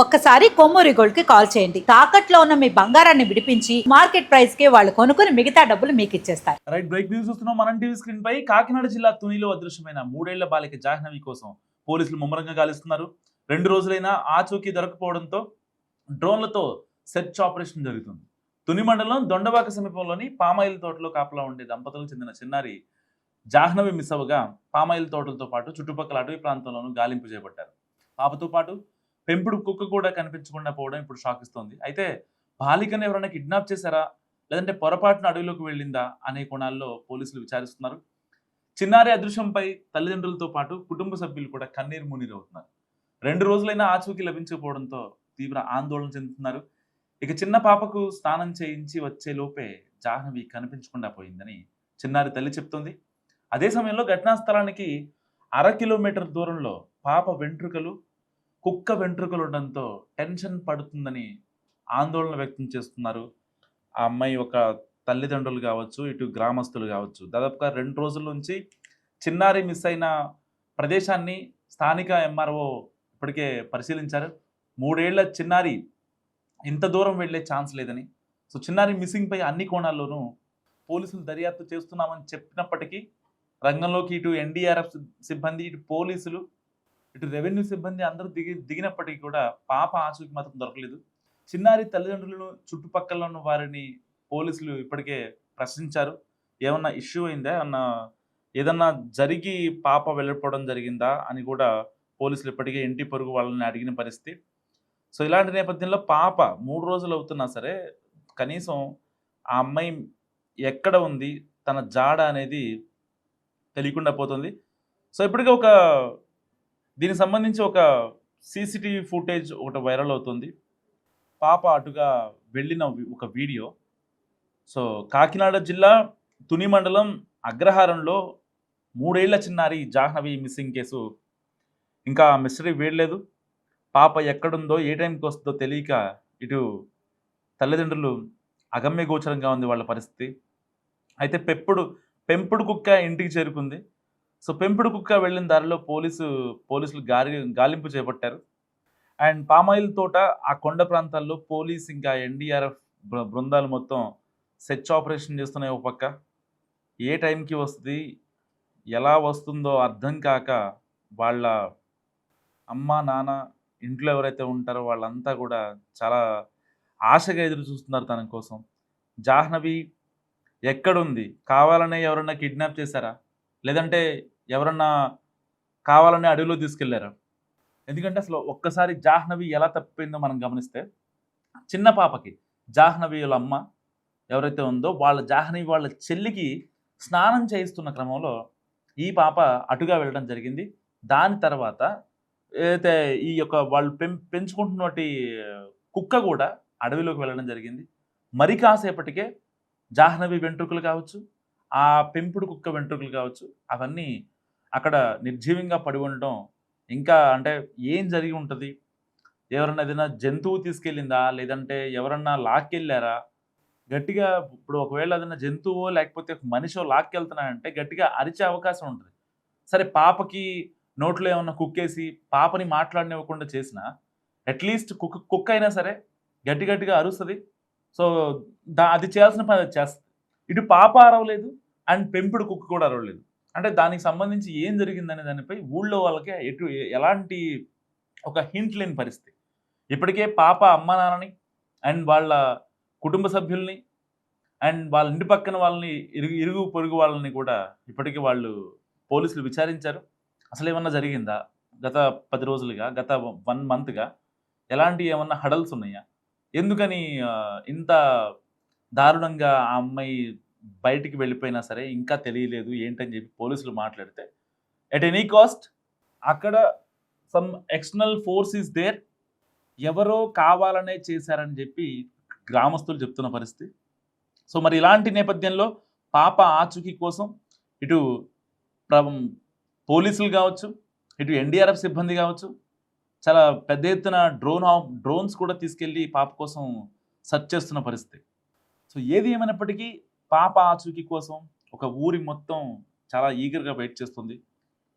ఒక్కసారి కొమ్మూరి గోల్డ్ కి కాల్ చేయండి. తాకట్లో ఉన్న మీ బంగారాన్ని విడిపించి మార్కెట్ ప్రైస్ కి వాళ్ళు కొనుక్కుని మిగతా డబ్బులు మీకు ఇచ్చేస్తారు. రైట్, బ్రేక్ న్యూస్ చూస్తున్నాం మనం టీవీ స్క్రీన్ పై. కాకినాడ జిల్లా తునిలో అదృశ్యమైన 3 ఏళ్ల బాలిక జాహ్నవి కోసం పోలీసులు ముమ్మరంగా గాలిస్తున్నారు. 2 రోజులైనా ఆచూకీ దొరకపోవడంతో డ్రోన్లతో సెర్చ్ ఆపరేషన్ జరుగుతుంది. తుని మండలం దొండవాక సమీపంలోని పామాయిల్ తోటలో కాపలా ఉండే దంపతులకు చెందిన చిన్నారి జాహ్నవి మిస్ అవ్వగా పామాయిల్ తోటలతో పాటు చుట్టుపక్కల అటవీ ప్రాంతంలోనూ గాలింపు చేపట్టారు. పాపతో పాటు పెంపుడు కుక్క కూడా కనిపించకుండా పోవడం ఇప్పుడు షాక్ ఇస్తోంది. అయితే బాలికను ఎవరైనా కిడ్నాప్ చేశారా, లేదంటే పొరపాటున అడవిలోకి వెళ్ళిందా అనే కోణాల్లో పోలీసులు విచారిస్తున్నారు. చిన్నారి అదృశ్యంపై తల్లిదండ్రులతో పాటు కుటుంబ సభ్యులు కూడా కన్నీరు మున్నీరు అవుతున్నారు. 2 రోజులైనా ఆచూకీ లభించకపోవడంతో తీవ్ర ఆందోళన చెందుతున్నారు. ఇక చిన్న పాపకు స్నానం చేయించి వచ్చే లోపే జాహ్నవి కనిపించకుండా పోయిందని చిన్నారి తల్లి చెప్తోంది. అదే సమయంలో ఘటనా స్థలానికి 1/2 కిలోమీటర్ దూరంలో పాప వెంట్రుకలు, కుక్క వెంట్రుకలు ఉండడంతో టెన్షన్ పడుతుందని ఆందోళన వ్యక్తం చేస్తున్నారు. ఆ అమ్మాయి ఒక తల్లిదండ్రులు కావచ్చు, ఇటు గ్రామస్తులు కావచ్చు. దాదాపుగా 2 రోజుల నుంచి చిన్నారి మిస్ అయిన ప్రదేశాన్ని స్థానిక ఎంఆర్ఓ ఇప్పటికే పరిశీలించారు. 3 ఏళ్ల చిన్నారి ఇంత దూరం వెళ్ళే ఛాన్స్ లేదని, సో చిన్నారి మిస్సింగ్ పై అన్ని కోణాల్లోనూ పోలీసులు దర్యాప్తు చేస్తున్నామని చెప్పినప్పటికీ రంగంలోకి ఇటు ఎన్డీఆర్ఎఫ్ సిబ్బంది, ఇటు పోలీసులు, ఇటు రెవెన్యూ సిబ్బంది అందరూ దిగినప్పటికీ కూడా పాప ఆచూకీ మాత్రం దొరకలేదు. చిన్నారి తల్లిదండ్రులను, చుట్టుపక్కల ఉన్న వారిని పోలీసులు ఇప్పటికే ప్రశ్నించారు. ఏమన్నా ఇష్యూ అయిందా, ఏదన్నా జరిగి పాప వెళ్ళిపోవడం జరిగిందా అని కూడా పోలీసులు ఇప్పటికే ఇంటి పొరుగు వాళ్ళని అడిగిన పరిస్థితి. సో ఇలాంటి నేపథ్యంలో పాప 3 రోజులు అవుతున్నా సరే కనీసం ఆ అమ్మాయి ఎక్కడ ఉంది, తన జాడ అనేది తెలియకుండా పోతుంది. సో ఇప్పటికే దీనికి సంబంధించి ఒక సీసీటీవీ ఫుటేజ్ ఒకటి వైరల్ అవుతుంది. పాప అటుగా వెళ్ళిన ఒక వీడియో. సో కాకినాడ జిల్లా తుని మండలం అగ్రహారంలో 3 ఏళ్ల చిన్నారి జాహ్నవి మిస్సింగ్ కేసు ఇంకా మిస్టరీ వేయలేదు. పాప ఎక్కడుందో, ఏ టైంకి వస్తుందో తెలియక ఇటు తల్లిదండ్రులు అగమ్యగోచరంగా ఉంది వాళ్ళ పరిస్థితి. అయితే పెంపుడు కుక్క ఇంటికి చేరుకుంది. సో పెంపుడు కుక్క వెళ్ళిన దారిలో పోలీసులు గాలింపు చేపట్టారు. అండ్ పామాయిల్ తోట, ఆ కొండ ప్రాంతాల్లో పోలీస్ ఇంకా ఎన్డీఆర్ఎఫ్ బృందాలు మొత్తం సెర్చ్ ఆపరేషన్ చేస్తున్నాయి. ఒక పక్క ఏ టైంకి వస్తుంది, ఎలా వస్తుందో అర్థం కాక వాళ్ళ అమ్మ, నాన్న, ఇంట్లో ఎవరైతే ఉంటారో వాళ్ళంతా కూడా చాలా ఆశగా ఎదురు చూస్తున్నారు తన కోసం. జాహ్నవి ఎక్కడుంది, కావాలనే ఎవరన్నా కిడ్నాప్ చేశారా, లేదంటే ఎవరన్నా కావాలనే అడవిలో తీసుకెళ్లారా? ఎందుకంటే అసలు ఒక్కసారి జాహ్నవి ఎలా తప్పిపోయిందో మనం గమనిస్తే, చిన్న పాపకి జాహ్నవి వాళ్ళ అమ్మ ఎవరైతే ఉందో జాహ్నవి వాళ్ళ చెల్లికి స్నానం చేయిస్తున్న క్రమంలో ఈ పాప అటుగా వెళ్ళడం జరిగింది. దాని తర్వాత ఏదైతే ఈ యొక్క వాళ్ళు పెంచుకుంటున్నటి కుక్క కూడా అడవిలోకి వెళ్ళడం జరిగింది. మరి కాసేపటికే జాహ్నవి వెంట్రుకలు కావచ్చు, ఆ పెంపుడు కుక్క వెంట్రుకలు కావచ్చు, అవన్నీ అక్కడ నిర్జీవంగా పడి ఉండటం. ఇంకా అంటే ఏం జరిగి ఉంటుంది, ఎవరన్నా ఏదైనా జంతువు తీసుకెళ్ళిందా, లేదంటే ఎవరన్నా లాక్కెళ్ళారా? గట్టిగా ఇప్పుడు ఒకవేళ ఏదైనా జంతువో లేకపోతే మనిషో లాక్కెళ్తున్నాడంటే గట్టిగా అరిచే అవకాశం ఉంటుంది. సరే, పాపకి నోట్లో ఏమన్నా కుక్కేసి పాపని మాట్లాడనివ్వకుండా చేసినా అట్లీస్ట్ కుక్క అయినా సరే గట్టిగా అరుస్తుంది. సో అది చేయాల్సిన పని అది చేస్తుంది. ఇటు పాప అరవలేదు, అండ్ పెంపుడు కుక్క కూడా అరవలేదు. అంటే దానికి సంబంధించి ఏం జరిగిందనే దానిపై ఊళ్ళో వాళ్ళకి ఎలాంటి ఒక హింట్ లేని పరిస్థితి. ఇప్పటికే పాప అమ్మ నాన్నని, అండ్ వాళ్ళ కుటుంబ సభ్యుల్ని, అండ్ వాళ్ళ ఇంటి పక్కన వాళ్ళని, ఇరుగు పొరుగు వాళ్ళని కూడా ఇప్పటికీ పోలీసులు విచారించారు. అసలు ఏమన్నా జరిగిందా, గత 10 రోజులుగా, గత 1 మంత్గా ఎలాంటి ఏమన్నా హడల్స్ ఉన్నాయా, ఎందుకని ఇంత దారుణంగా ఆ అమ్మాయి బయటికి వెళ్ళిపోయినా సరే ఇంకా తెలియలేదు ఏంటని చెప్పి పోలీసులు మాట్లాడితే, ఎట్ ఎనీ కాస్ట్ అక్కడ some external force is there, ఎవరో కావాలనే చేశారని చెప్పి గ్రామస్తులు చెప్తున్న పరిస్థితి. సో మరి ఇలాంటి నేపథ్యంలో పాప ఆచూకీ కోసం ఇటు పోలీసులు కావచ్చు, ఇటు ఎన్డీఆర్ఎఫ్ సిబ్బంది కావచ్చు, చాలా పెద్ద ఎత్తున డ్రోన్స్ కూడా తీసుకెళ్ళి పాప కోసం సెర్చ్ చేస్తున్న పరిస్థితి. సో ఏది ఏమైనప్పటికీ పాప ఆచూకీ కోసం ఒక ఊరి మొత్తం చాలా ఈగర్గా వెయిట్ చేస్తుంది.